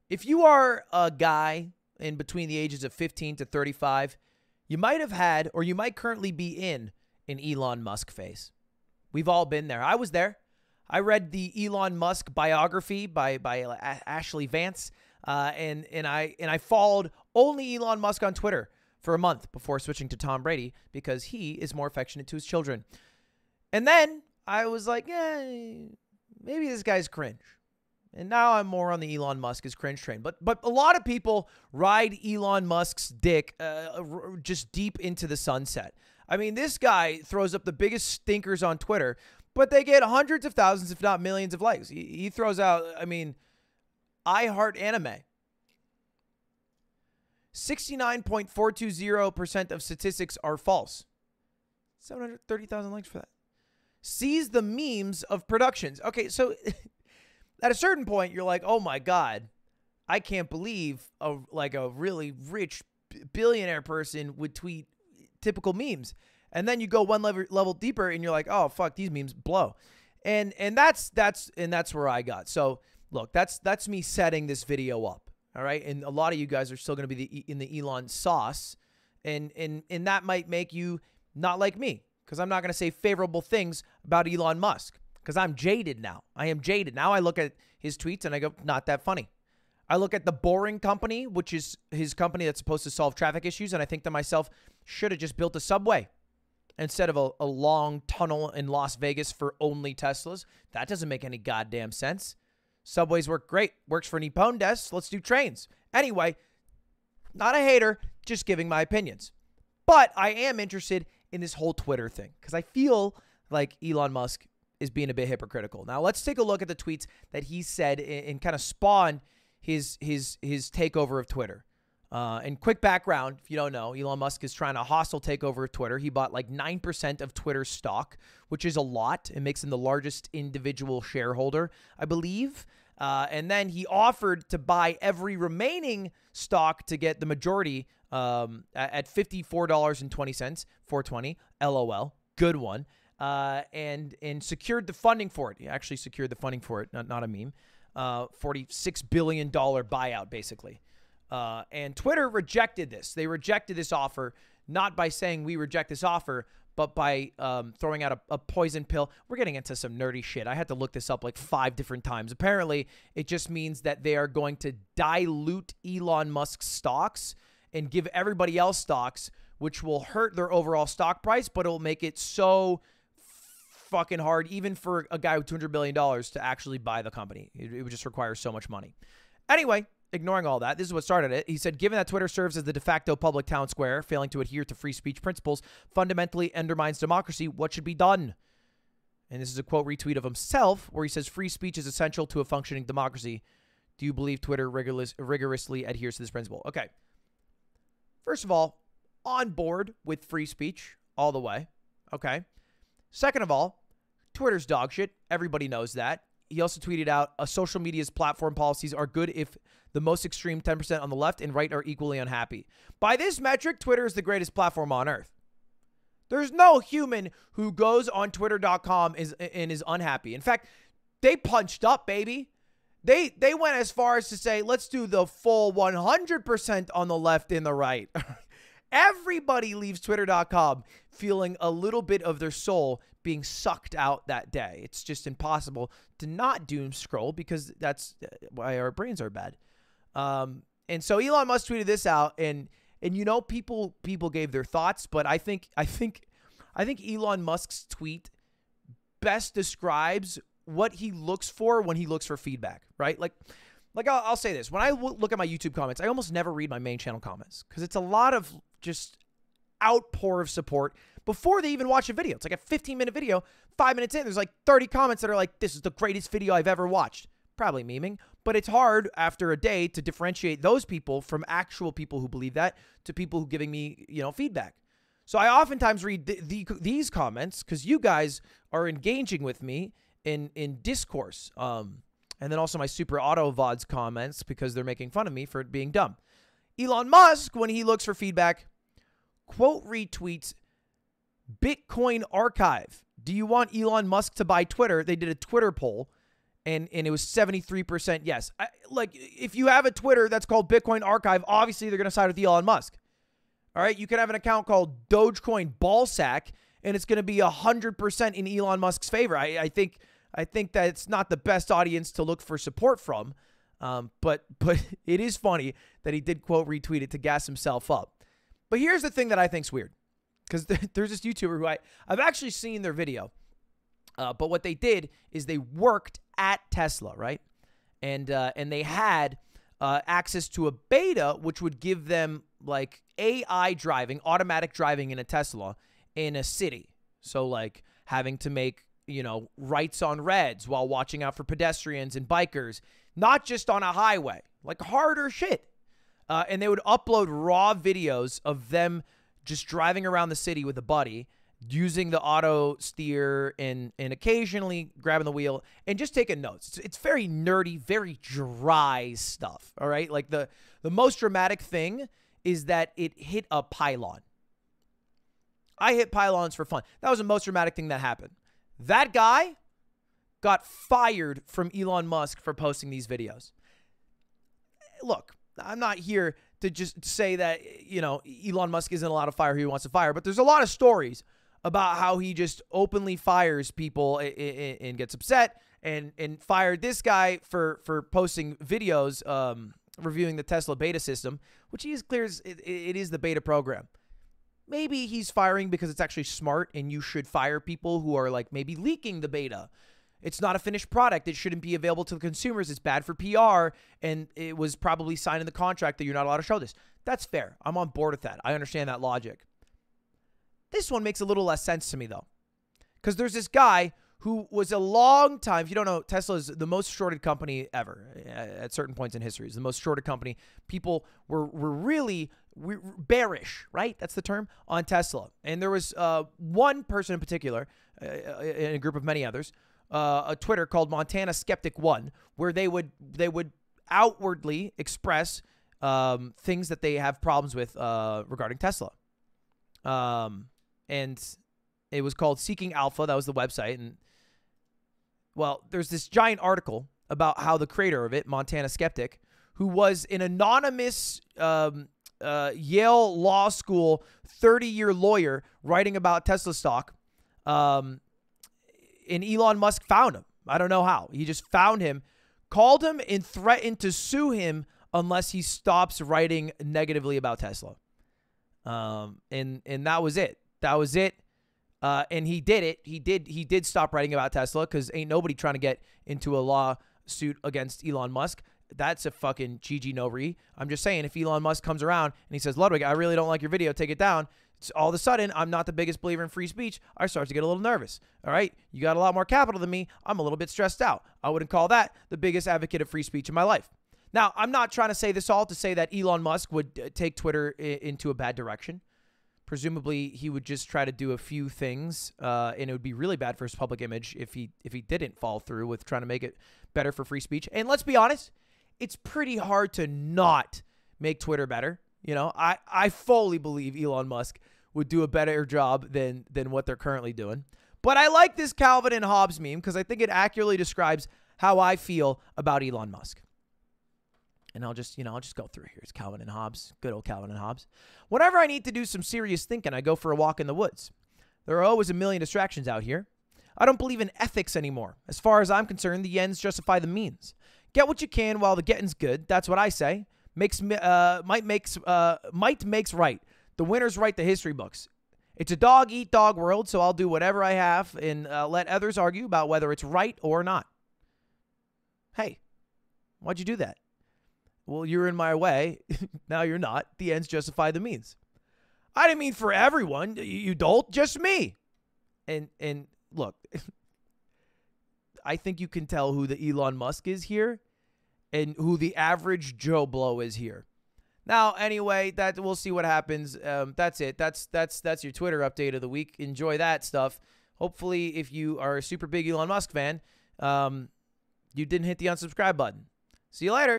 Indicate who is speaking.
Speaker 1: If you are a guy in between the ages of 15 to 35, you might have had, or you might currently be in, an Elon Musk phase. We've all been there. I was there. I read the Elon Musk biography by Ashley Vance, and I followed only Elon Musk on Twitter for a month before switching to Tom Brady because he is more affectionate to his children. And then I was like, maybe this guy's cringe. And now I'm more on the Elon Musk is cringe train. But a lot of people ride Elon Musk's dick just deep into the sunset. I mean, this guy throws up the biggest stinkers on Twitter, but they get hundreds of thousands, if not millions of likes. He throws out, I mean, I heart anime. 69.420% of statistics are false. 730,000 likes for that. Sees the memes of productions. Okay, so at a certain point, you're like, oh my God, I can't believe a really rich billionaire person would tweet typical memes. And then you go one level deeper and you're like, oh fuck, these memes blow. And that's where I got. So look, that's me setting this video up. All right. And a lot of you guys are still going to be in the Elon sauce. And that might make you not like me, because I'm not going to say favorable things about Elon Musk, because I'm jaded now. I am jaded. Now I look at his tweets and I go, not that funny. I look at The Boring Company, which is his company that's supposed to solve traffic issues, and I think to myself, should have just built a subway instead of a long tunnel in Las Vegas for only Teslas. That doesn't make any goddamn sense. Subways work great. Works for Nippon Des. Let's do trains. Anyway, not a hater, just giving my opinions. But I am interested in this whole Twitter thing because I feel like Elon Musk is being a bit hypocritical. Now, let's take a look at the tweets that he said and kind of spawn his takeover of Twitter. And quick background, if you don't know, Elon Musk is trying a hostile takeover of Twitter. He bought like 9% of Twitter's stock, which is a lot. It makes him the largest individual shareholder, I believe. And then he offered to buy every remaining stock to get the majority at $54.20, 420, LOL, good one. And secured the funding for it. He actually secured the funding for it, not a meme. $46 billion buyout, basically. And Twitter rejected this. They rejected this offer, not by saying we reject this offer, but by throwing out a poison pill. We're getting into some nerdy shit. I had to look this up like 5 different times. Apparently, it just means that they are going to dilute Elon Musk's stocks and give everybody else stocks, which will hurt their overall stock price, but it will make it so fucking hard, even for a guy with $200 billion to actually buy the company. It would just require so much money. Anyway, ignoring all that, this is what started it. He said, given that Twitter serves as the de facto public town square, failing to adhere to free speech principles fundamentally undermines democracy, what should be done? And this is a quote retweet of himself where he says, free speech is essential to a functioning democracy. Do you believe Twitter rigorously adheres to this principle? Okay. First of all, on board with free speech all the way. Okay. Second of all, Twitter's dog shit. Everybody knows that. He also tweeted out, social media's platform policies are good if the most extreme 10% on the left and right are equally unhappy. By this metric, Twitter is the greatest platform on earth. There's no human who goes on twitter.com and is unhappy. In fact, they punched up, baby. They went as far as to say, let's do the full 100% on the left and the right. Everybody leaves twitter.com feeling a little bit of their soul being sucked out that day. It's just impossible to not doom scroll because that's why our brains are bad. And so Elon Musk tweeted this out, and you know, people gave their thoughts, but I think Elon Musk's tweet best describes what he looks for when he looks for feedback, right? Like I'll say this. When I look at my YouTube comments, I almost never read my main channel comments because it's a lot of just outpour of support before they even watch a video. It's like a 15-minute video. 5 minutes in, there's like 30 comments that are like, this is the greatest video I've ever watched. Probably memeing, but it's hard after a day to differentiate those people from actual people who believe that to people who giving me, feedback. So I oftentimes read these comments because you guys are engaging with me in discourse. And then also my super auto VODs comments because they're making fun of me for being dumb. Elon Musk, when he looks for feedback, quote retweets Bitcoin Archive. Do you want Elon Musk to buy Twitter? They did a Twitter poll, and it was 73% yes. Like, if you have a Twitter that's called Bitcoin Archive, obviously they're going to side with Elon Musk. All right, you can have an account called Dogecoin Ballsack, and it's going to be 100% in Elon Musk's favor. I think that it's not the best audience to look for support from, but it is funny that he did quote retweet it to gas himself up. But here's the thing that I think's weird, because there's this YouTuber who I've actually seen their video, but what they did is they worked at Tesla, right? And they had access to a beta, which would give them like AI driving, automatic driving in a Tesla in a city. So like having to make, rights on reds while watching out for pedestrians and bikers, not just on a highway, like harder shit. And they would upload raw videos of them just driving around the city with a buddy, using the auto steer and occasionally grabbing the wheel and just taking notes. It's very nerdy, very dry stuff, all right? Like the most dramatic thing is that it hit a pylon. I hit pylons for fun. That was the most dramatic thing that happened. That guy got fired from Elon Musk for posting these videos. Look, I'm not here to just say that, Elon Musk isn't allowed to fire who he wants to fire, but there's a lot of stories about how he just openly fires people and gets upset and fired this guy for posting videos reviewing the Tesla beta system, which he is clear it is the beta program. Maybe he's firing because it's actually smart and you should fire people who are like maybe leaking the beta. It's not a finished product. It shouldn't be available to the consumers. It's bad for PR, and it was probably signed in the contract that you're not allowed to show this. That's fair. I'm on board with that. I understand that logic. This one makes a little less sense to me, though, because there's this guy who was a long time, if you don't know, Tesla is the most shorted company ever at certain points in history. It's the most shorted company. People were really bearish, right? That's the term, on Tesla. And there was one person in particular, in a group of many others, a Twitter called Montana Skeptic One, where they would outwardly express things that they have problems with regarding Tesla. And it was called Seeking Alpha. That was the website. And well, there's this giant article about how the creator of it, Montana Skeptic, who was an anonymous Yale Law School 30-year lawyer writing about Tesla stock, and Elon Musk found him. I don't know how. He just found him, called him, and threatened to sue him unless he stops writing negatively about Tesla. And that was it. That was it. And he did it. He did stop writing about Tesla, because ain't nobody trying to get into a lawsuit against Elon Musk. That's a fucking Gigi no re. I'm just saying, if Elon Musk comes around and he says, Ludwig, I really don't like your video, take it down. All of a sudden, I'm not the biggest believer in free speech. I start to get a little nervous. All right. You got a lot more capital than me. I'm a little bit stressed out. I wouldn't call that the biggest advocate of free speech in my life. Now, I'm not trying to say this all to say that Elon Musk would take Twitter into a bad direction. Presumably, he would just try to do a few things, and it would be really bad for his public image if he didn't follow through with trying to make it better for free speech. And let's be honest, it's pretty hard to not make Twitter better. I fully believe Elon Musk would do a better job than what they're currently doing. But I like this Calvin and Hobbes meme because I think it accurately describes how I feel about Elon Musk. And I'll just go through here. It's Calvin and Hobbes, good old Calvin and Hobbes. Whenever I need to do some serious thinking, I go for a walk in the woods. There are always a million distractions out here. I don't believe in ethics anymore. As far as I'm concerned, the ends justify the means. Get what you can while the getting's good. That's what I say. Might makes right. The winners write the history books. It's a dog-eat-dog world, so I'll do whatever I have and let others argue about whether it's right or not. Hey, why'd you do that? Well, you're in my way. Now you're not. The ends justify the means. I didn't mean for everyone, you dolt, just me. And look, I think you can tell who the Elon Musk is here and who the average Joe Blow is here. Now, anyway, we'll see what happens. That's it. That's your Twitter update of the week. Enjoy that stuff. Hopefully, if you are a super big Elon Musk fan, you didn't hit the unsubscribe button. See you later.